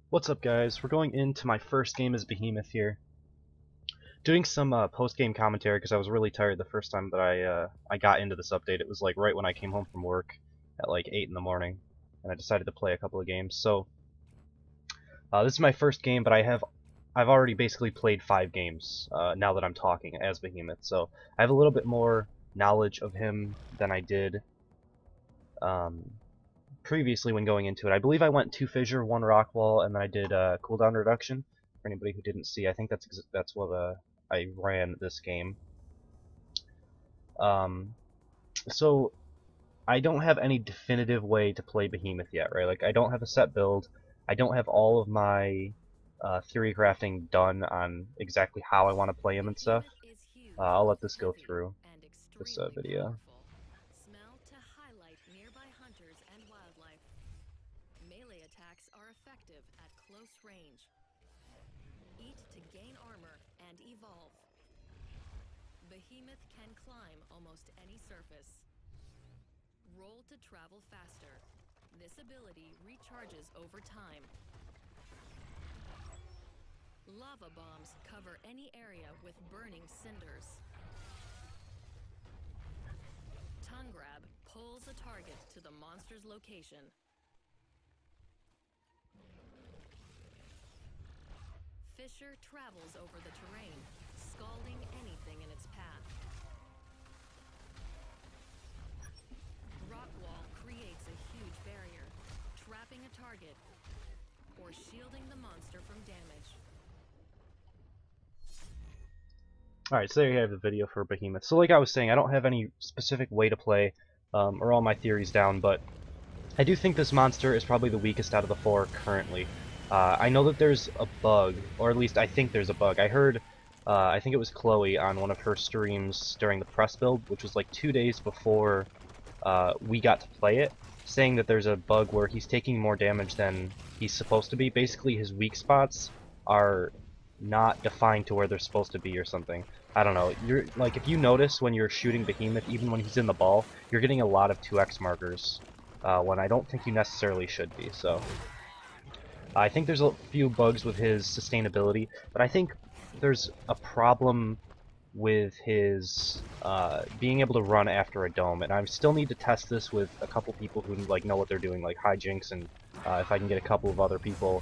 What's up, guys? We're going into my first game as Behemoth here. Doing some post-game commentary because I was really tired the first time that I got into this update. It was like right when I came home from work at like 8 in the morning, and I decided to play a couple of games. So this is my first game, but I've already basically played 5 games now that I'm talking as Behemoth. So I have a little bit more knowledge of him than I did previously when going into it. I believe I went 2 fissure, 1 rock wall, and then I did cooldown reduction. For anybody who didn't see, I think that's what I ran this game. So I don't have any definitive way to play Behemoth yet, right? Like I don't have a set build. I don't have all of my theory crafting done on exactly how I want to play him and stuff. I'll let this go through this video. Melee attacks are effective at close range. Eat to gain armor and evolve. Behemoth can climb almost any surface. Roll to travel faster. This ability recharges over time. Lava bombs cover any area with burning cinders. Tongue grab pulls a target to the monster's location. Fissure travels over the terrain, scalding anything in its path. Rock wall creates a huge barrier, trapping a target or shielding the monster from damage. Alright, so there you have the video for Behemoth. So like I was saying, I don't have any specific way to play or all my theories down, but I do think this monster is probably the weakest out of the 4 currently. I know that there's a bug, or at least I think there's a bug. I heard, I think it was Chloe on one of her streams during the press build, which was like 2 days before we got to play it, saying that there's a bug where he's taking more damage than he's supposed to be. Basically, his weak spots are not defined to where they're supposed to be or something. I don't know. You're like, if you notice when you're shooting Behemoth, even when he's in the ball, you're getting a lot of 2x markers when I don't think you necessarily should be. So I think there's a few bugs with his sustainability, but I think there's a problem with his being able to run after a dome, and I still need to test this with a couple people who like know what they're doing, like Hijinks, and if I can get a couple of other people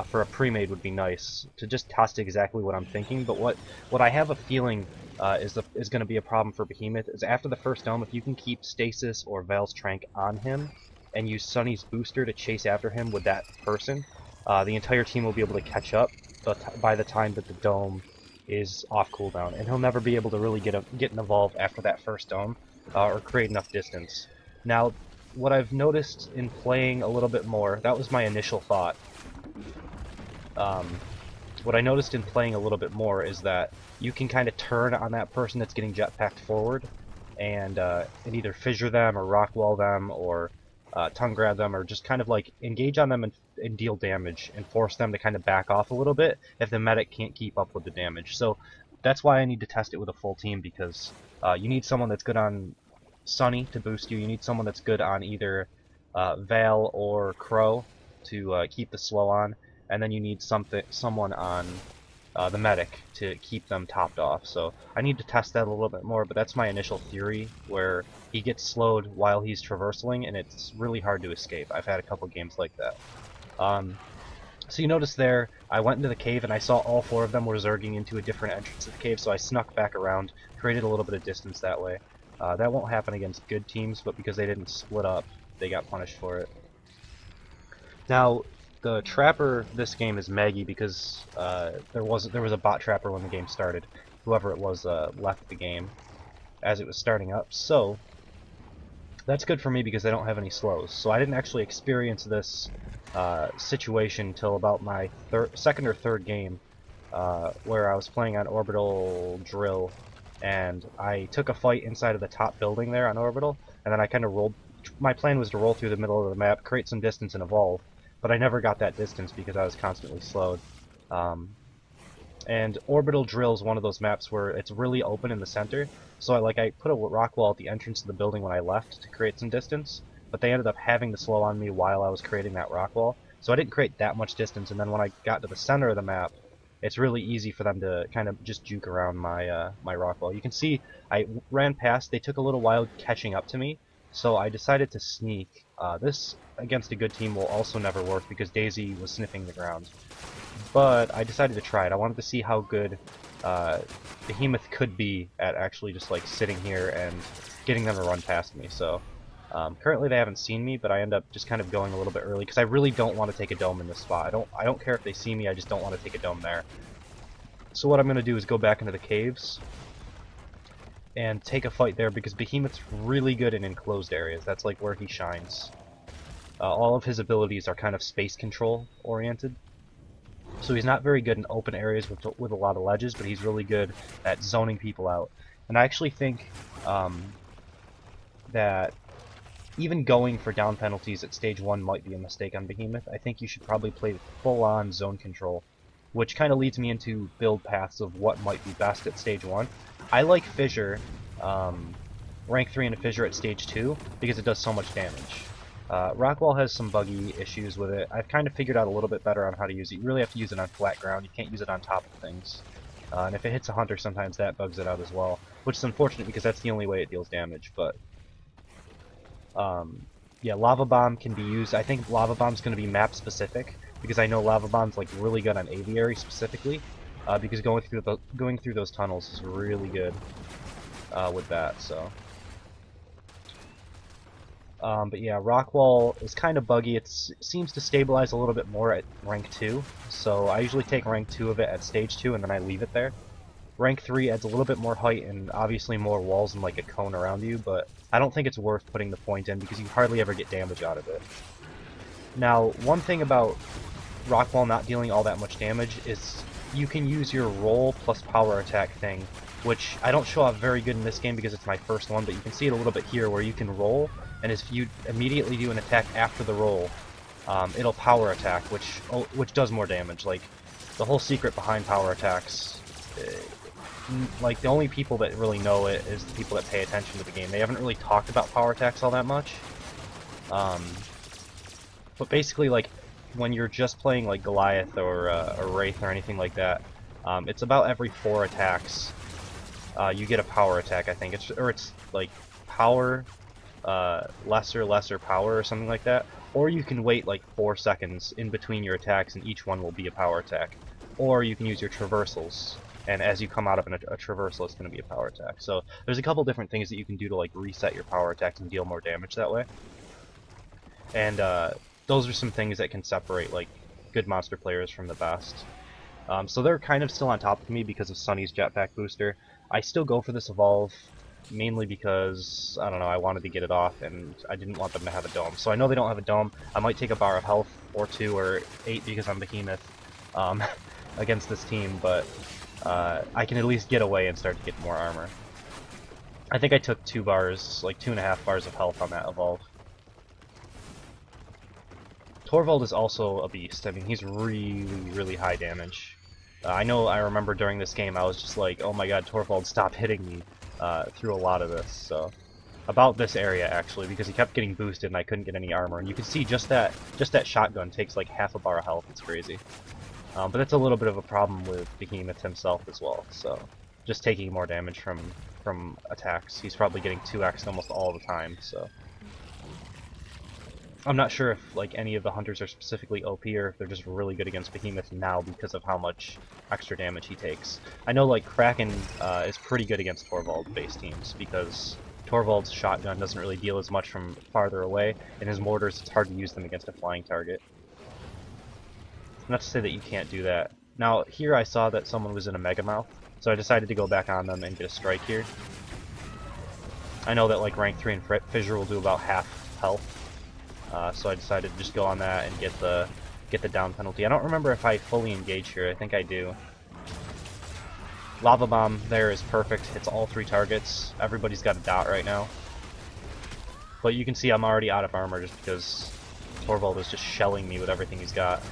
for a pre-made would be nice to just test exactly what I'm thinking. But what I have a feeling is going to be a problem for Behemoth is after the first dome, if you can keep Stasis or Val's Trank on him and use Sunny's booster to chase after him with that person, the entire team will be able to catch up by the time that the dome is off cooldown, and he'll never be able to really get an evolve after that first dome or create enough distance. Now, what I've noticed in playing a little bit more, that was my initial thought. What I noticed in playing a little bit more is that you can kind of turn on that person that's getting jetpacked forward and either fissure them or rock wall them or tongue grab them, or just kind of like engage on them and deal damage and force them to kind of back off a little bit if the medic can't keep up with the damage. So that's why I need to test it with a full team, because you need someone that's good on Sunny to boost you. You need someone that's good on either Val or Crow to keep the slow on, and then you need someone on the medic to keep them topped off. So I need to test that a little bit more, but that's my initial theory, where he gets slowed while he's traversaling, and it's really hard to escape. I've had a couple games like that. So you notice there, I went into the cave and I saw all 4 of them were zerging into a different entrance of the cave, so I snuck back around, created a little bit of distance that way. That won't happen against good teams, but because they didn't split up, they got punished for it. Now, the trapper this game is Maggie, because there was a bot trapper when the game started. Whoever it was left the game as it was starting up, so that's good for me because I don't have any slows. So I didn't actually experience this situation till about my second or third game, where I was playing on Orbital Drill, and I took a fight inside of the top building there on Orbital, and then I kind of rolled. My plan was to roll through the middle of the map, create some distance, and evolve. But I never got that distance because I was constantly slowed. And Orbital Drill is one of those maps where it's really open in the center, so I put a rock wall at the entrance of the building when I left to create some distance, but they ended up having to slow on me while I was creating that rock wall. So I didn't create that much distance, and then when I got to the center of the map, it's really easy for them to kind of just juke around my my rock wall. You can see I ran past, they took a little while catching up to me, so I decided to sneak. This against a good team will also never work because Daisy was sniffing the ground. But I decided to try it. I wanted to see how good Behemoth could be at actually just like sitting here and getting them to run past me. So currently they haven't seen me, but I end up just kind of going a little bit early because I really don't want to take a dome in this spot. I don't care if they see me. I just don't want to take a dome there. So what I'm going to do is go back into the caves and take a fight there because Behemoth's really good in enclosed areas. That's like where he shines. All of his abilities are kind of space control oriented. So he's not very good in open areas with a lot of ledges, but he's really good at zoning people out. And I actually think that even going for down penalties at stage 1 might be a mistake on Behemoth. I think you should probably play full-on zone control, which kind of leads me into build paths of what might be best at stage 1. I like Fissure, rank 3 into Fissure at stage 2, because it does so much damage. Rockwall has some buggy issues with it. I've kind of figured out a little bit better on how to use it. You really have to use it on flat ground. You can't use it on top of things. And if it hits a hunter, sometimes that bugs it out as well, which is unfortunate because that's the only way it deals damage. But yeah, Lava Bomb can be used. I think Lava Bomb's going to be map specific because I know Lava Bomb's like really good on Aviary specifically, because going through those tunnels is really good with that. So. But yeah, Rockwall is kind of buggy. It seems to stabilize a little bit more at rank 2, so I usually take rank 2 of it at stage 2 and then I leave it there. Rank 3 adds a little bit more height and obviously more walls and like a cone around you, but I don't think it's worth putting the point in because you hardly ever get damage out of it. Now, one thing about Rockwall not dealing all that much damage is you can use your roll plus power attack thing, which I don't show off very good in this game because it's my first one, but you can see it a little bit here where you can roll, and if you immediately do an attack after the roll, it'll power attack, which does more damage. Like, the whole secret behind power attacks, like, the only people that really know it is the people that pay attention to the game. They haven't really talked about power attacks all that much. But basically, like, when you're just playing, like, Goliath or Wraith or anything like that, it's about every 4 attacks, you get a power attack, I think. It's like, power, lesser power or something like that. Or you can wait, like, 4 seconds in between your attacks and each one will be a power attack. Or you can use your traversals, and as you come out of a traversal, it's going to be a power attack. So there's a couple different things that you can do to like reset your power attacks and deal more damage that way. And those are some things that can separate like good monster players from the best. So they're kind of still on top of me because of Sunny's jetpack booster. I still go for this evolve mainly because, I don't know, I wanted to get it off and I didn't want them to have a dome. So I know they don't have a dome. I might take a bar of health or 2 or 8 because I'm Behemoth against this team, but I can at least get away and start to get more armor. I think I took 2 bars, like 2.5 bars of health on that evolve. Torvald is also a beast. I mean, he's really high damage. I remember during this game I was just like, oh my god, Torvald, stop hitting me through a lot of this. So about this area actually, because he kept getting boosted and I couldn't get any armor. And you can see just that shotgun takes like half a bar of health. It's crazy. But that's a little bit of a problem with Behemoth himself as well. So just taking more damage from attacks. He's probably getting 2x almost all the time. So I'm not sure if like any of the hunters are specifically OP or if they're just really good against Behemoth now because of how much extra damage he takes. I know like Kraken is pretty good against Torvald based teams because Torvald's shotgun doesn't really deal as much from farther away, and his mortars, it's hard to use them against a flying target. Not to say that you can't do that. Now here I saw that someone was in a Megamouth, so I decided to go back on them and get a strike here. I know that like rank 3 and Fissure will do about half health. So I decided to just go on that and get the down penalty. I don't remember if I fully engage here. I think I do. Lava Bomb there is perfect. Hits all 3 targets. Everybody's got a dot right now. But you can see I'm already out of armor just because Torvald is just shelling me with everything he's got.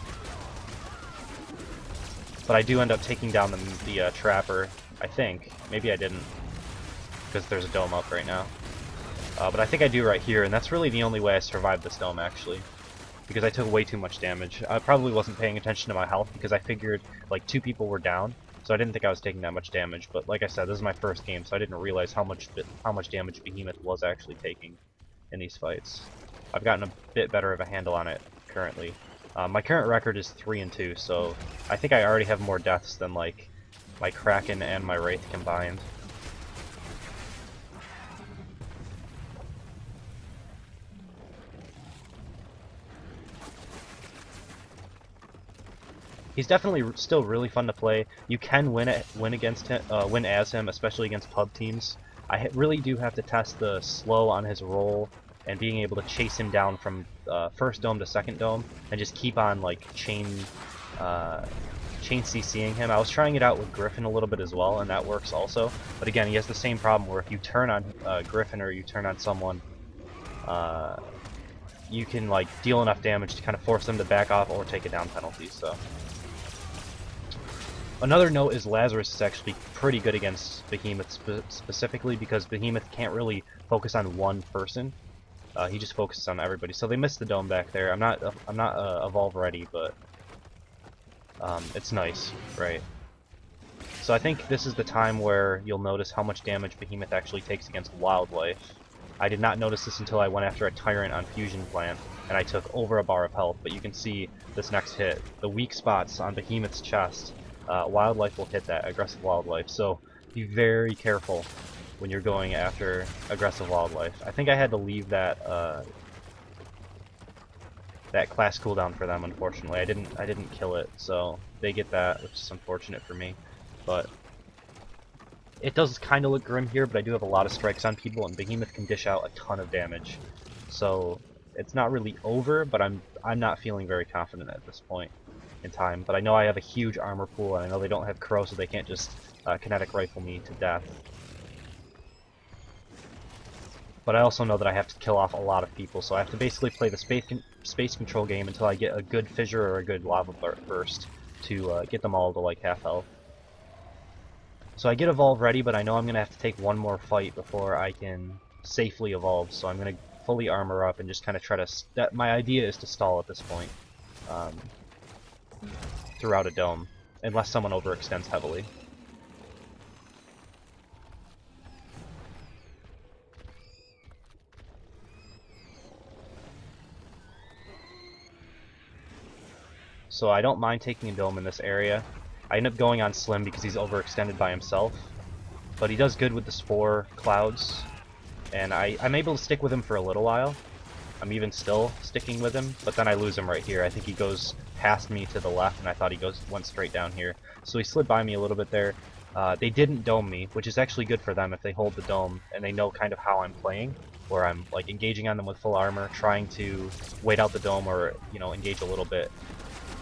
But I do end up taking down the Trapper, I think. Maybe I didn't, because there's a dome up right now. But I think I do right here, and that's really the only way I survived this dome, actually. because I took way too much damage. I probably wasn't paying attention to my health because I figured like 2 people were down, so I didn't think I was taking that much damage. But like I said, this is my first game, so I didn't realize how much damage Behemoth was actually taking in these fights. I've gotten a bit better of a handle on it currently. My current record is 3-2, so I think I already have more deaths than like my Kraken and my Wraith combined. He's definitely still really fun to play. You can win against him, win as him, especially against pub teams. I really do have to test the slow on his roll and being able to chase him down from first dome to second dome and just keep on like chain CCing him. I was trying it out with Griffin a little bit as well, and that works also. But again, he has the same problem where if you turn on Griffin or you turn on someone, you can like deal enough damage to kind of force them to back off or take a down penalty. So. Another note is Lazarus is actually pretty good against Behemoth specifically because Behemoth can't really focus on one person. He just focuses on everybody. So they missed the dome back there. I'm not evolve ready, but it's nice, right? So I think this is the time where you'll notice how much damage Behemoth actually takes against wildlife. I did not notice this until I went after a Tyrant on Fusion Plant, and I took over a bar of health, but you can see this next hit. The weak spots on Behemoth's chest, wildlife will hit that, aggressive wildlife, so be very careful when you're going after aggressive wildlife. I think I had to leave that that class cooldown for them, unfortunately. I didn't kill it, so they get that, which is unfortunate for me. But it does kind of look grim here, but I do have a lot of strikes on people, and Behemoth can dish out a ton of damage. So it's not really over, but I'm not feeling very confident at this point in time. But I know I have a huge armor pool, and I know they don't have Crow, so they can't just kinetic rifle me to death. But I also know that I have to kill off a lot of people, so I have to basically play the space control game until I get a good fissure or a good lava burst to get them all to like half health. So I get evolve ready, but I know I'm going to have to take one more fight before I can safely evolve, so I'm going to fully armor up and just kind of try to... my idea is to stall at this point throughout a dome, unless someone overextends heavily. So I don't mind taking a dome in this area. I end up going on Slim because he's overextended by himself, but he does good with the Spore Clouds, and I'm able to stick with him for a little while. I'm even still sticking with him, but then I lose him right here. I think he goes past me to the left, and I thought he went straight down here. So he slid by me a little bit there. They didn't dome me, which is actually good for them if they hold the dome, and they know kind of how I'm playing, where I'm like engaging on them with full armor, trying to wait out the dome or, you know, engage a little bit.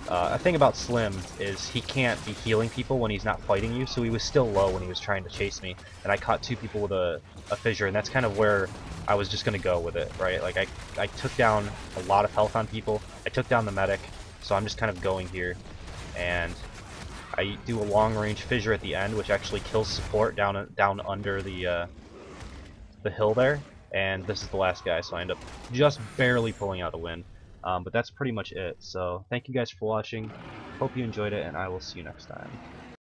A thing about Slim is he can't be healing people when he's not fighting you, so he was still low when he was trying to chase me, and I caught 2 people with a fissure, and that's kind of where I was just going to go with it, right? Like, I took down a lot of health on people, I took down the medic, so I'm just kind of going here, and I do a long-range fissure at the end, which actually kills support down under the hill there, and this is the last guy, so I end up just barely pulling out a win. But that's pretty much it, so thank you guys for watching, hope you enjoyed it, and I will see you next time.